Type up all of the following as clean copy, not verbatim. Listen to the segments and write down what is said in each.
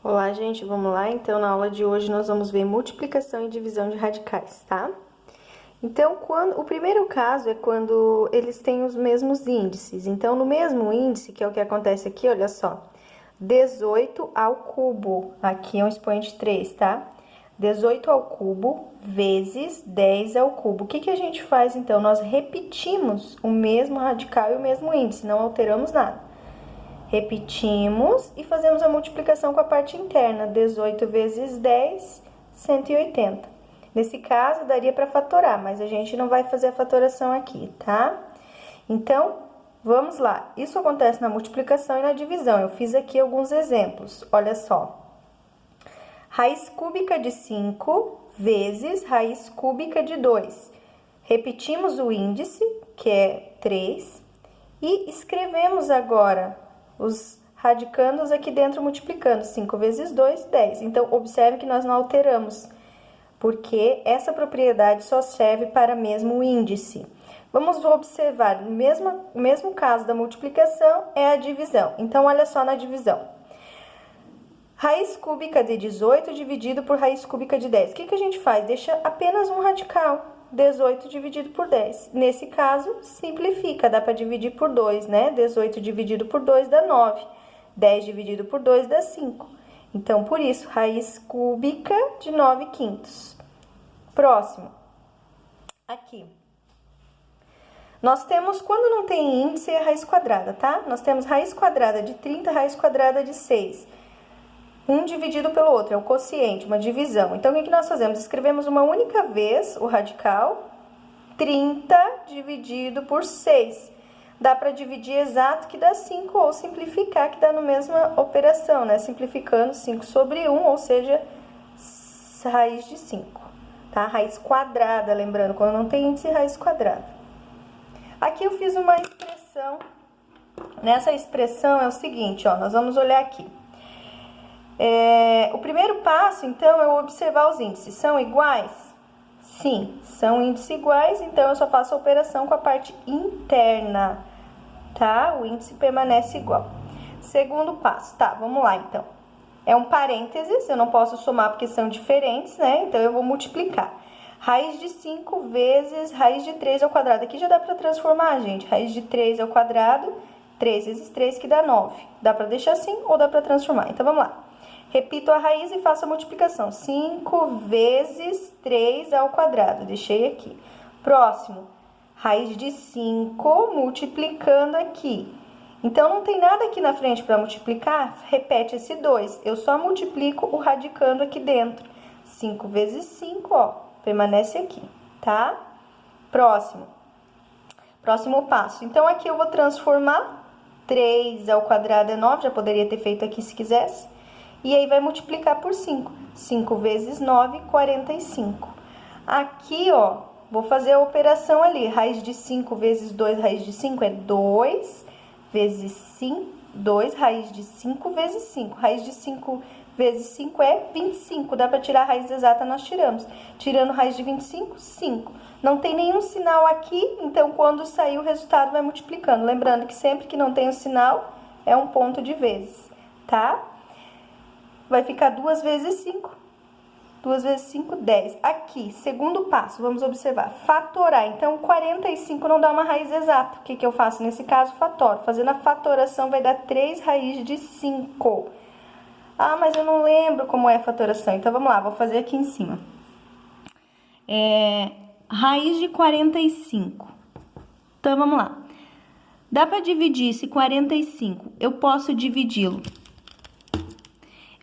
Olá, gente, vamos lá? Então, na aula de hoje, nós vamos ver multiplicação e divisão de radicais, tá? Então, o primeiro caso é quando eles têm os mesmos índices. Então, no mesmo índice, que é o que acontece aqui, olha só, 18 ao cubo, aqui é um expoente 3, tá? 18 ao cubo vezes 10 ao cubo. O que a gente faz, então? Nós repetimos o mesmo radical e o mesmo índice, não alteramos nada. Repetimos e fazemos a multiplicação com a parte interna, 18 vezes 10, 180. Nesse caso, daria para fatorar, mas a gente não vai fazer a fatoração aqui, tá? Então, vamos lá. Isso acontece na multiplicação e na divisão. Eu fiz aqui alguns exemplos, olha só. Raiz cúbica de 5 vezes raiz cúbica de 2. Repetimos o índice, que é 3, e escrevemos agora os radicandos aqui dentro multiplicando. 5 vezes 2, 10. Então, observe que nós não alteramos, porque essa propriedade só serve para mesmo o índice. Vamos observar, no mesmo caso da multiplicação, é a divisão. Então, olha só na divisão. Raiz cúbica de 18 dividido por raiz cúbica de 10. O que a gente faz? Deixa apenas um radical. 18 dividido por 10. Nesse caso, simplifica, dá para dividir por 2, né? 18 dividido por 2 dá 9. 10 dividido por 2 dá 5. Então, por isso, raiz cúbica de 9/5. Próximo. Aqui. Nós temos, quando não tem índice, é raiz quadrada, tá? Nós temos raiz quadrada de 30, raiz quadrada de 6. Um dividido pelo outro, é o quociente, uma divisão. Então, o que nós fazemos? Escrevemos uma única vez o radical, 30 dividido por 6. Dá para dividir exato, que dá 5, ou simplificar, que dá na mesma operação, né? Simplificando 5 sobre 1, ou seja, raiz de 5, tá? Raiz quadrada, lembrando, quando não tem índice, raiz quadrada. Aqui eu fiz uma expressão. Nessa expressão é o seguinte, ó, nós vamos olhar aqui. O primeiro passo, então, é observar os índices. São iguais? Sim, são índices iguais, então eu só faço a operação com a parte interna, tá? O índice permanece igual. Segundo passo, tá, vamos lá, então. É um parênteses, eu não posso somar porque são diferentes, né? Então, eu vou multiplicar. Raiz de 5 vezes raiz de 3 ao quadrado. Aqui já dá para transformar, gente. Raiz de 3 ao quadrado, 3 vezes 3, que dá 9. Dá para deixar assim ou dá para transformar. Então, vamos lá. Repito a raiz e faço a multiplicação. 5 vezes 3 ao quadrado. Deixei aqui. Próximo. Raiz de 5 multiplicando aqui. Então, não tem nada aqui na frente para multiplicar? Repete esse 2. Eu só multiplico o radicando aqui dentro. 5 vezes 5, ó, permanece aqui, tá? Próximo. Próximo passo. Então, aqui eu vou transformar. 3 ao quadrado é 9. Já poderia ter feito aqui se quisesse. E aí, vai multiplicar por 5. 5 vezes 9, 45. Aqui, ó, vou fazer a operação ali. Raiz de 5 vezes 2, raiz de 5 é 2 vezes 5, 2, raiz de 5 vezes 5. Raiz de 5 vezes 5 é 25. Dá para tirar a raiz exata, nós tiramos. Tirando raiz de 25, 5. Não tem nenhum sinal aqui, então, quando sair o resultado, vai multiplicando. Lembrando que sempre que não tem o sinal, é um ponto de vezes, tá? Vai ficar 2 vezes 5. 2 vezes 5, 10. Aqui, segundo passo, vamos observar. Fatorar. Então, 45 não dá uma raiz exata. O que eu faço nesse caso? Fatoro. Fazendo a fatoração, vai dar 3 raiz de 5. Ah, mas eu não lembro como é a fatoração. Então, vamos lá, vou fazer aqui em cima. Raiz de 45. Então, vamos lá. Dá para dividir esse 45. Eu posso dividi-lo.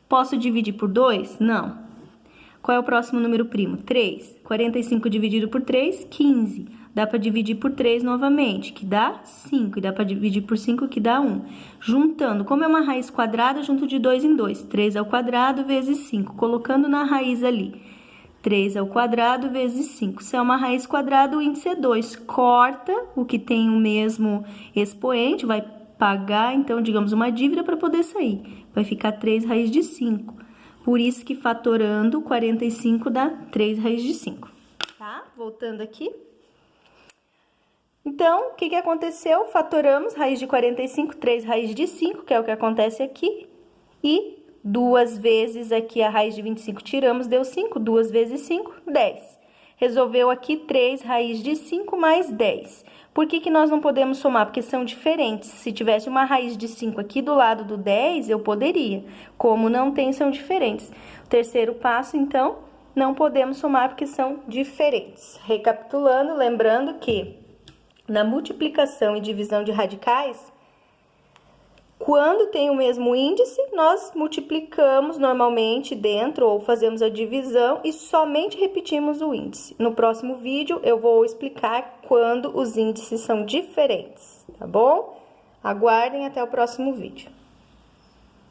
Posso dividir por 2? Não. Qual é o próximo número primo? 3. 45 dividido por 3, 15. Dá para dividir por 3 novamente, que dá 5. E dá para dividir por 5, que dá 1. Juntando, como é uma raiz quadrada, junto de 2 em 2. 3 ao quadrado vezes 5. Colocando na raiz ali. 3 ao quadrado vezes 5. Se é uma raiz quadrada, o índice é 2. Corta o que tem o mesmo expoente, vai pagar, então, digamos, uma dívida para poder sair. Vai ficar 3 raiz de 5. Por isso que fatorando 45 dá 3 raiz de 5. Tá? Voltando aqui. Então, o que aconteceu? Fatoramos raiz de 45, 3 raiz de 5, que é o que acontece aqui. E 2 vezes aqui a raiz de 25, tiramos, deu 5. 2 vezes 5, 10. Resolveu aqui 3 raiz de 5 mais 10. Por que que nós não podemos somar? Porque são diferentes. Se tivesse uma raiz de 5 aqui do lado do 10, eu poderia. Como não tem, são diferentes. O terceiro passo, então, não podemos somar porque são diferentes. Recapitulando, lembrando que na multiplicação e divisão de radicais, quando tem o mesmo índice, nós multiplicamos normalmente dentro ou fazemos a divisão e somente repetimos o índice. No próximo vídeo eu vou explicar quando os índices são diferentes, tá bom? Aguardem até o próximo vídeo.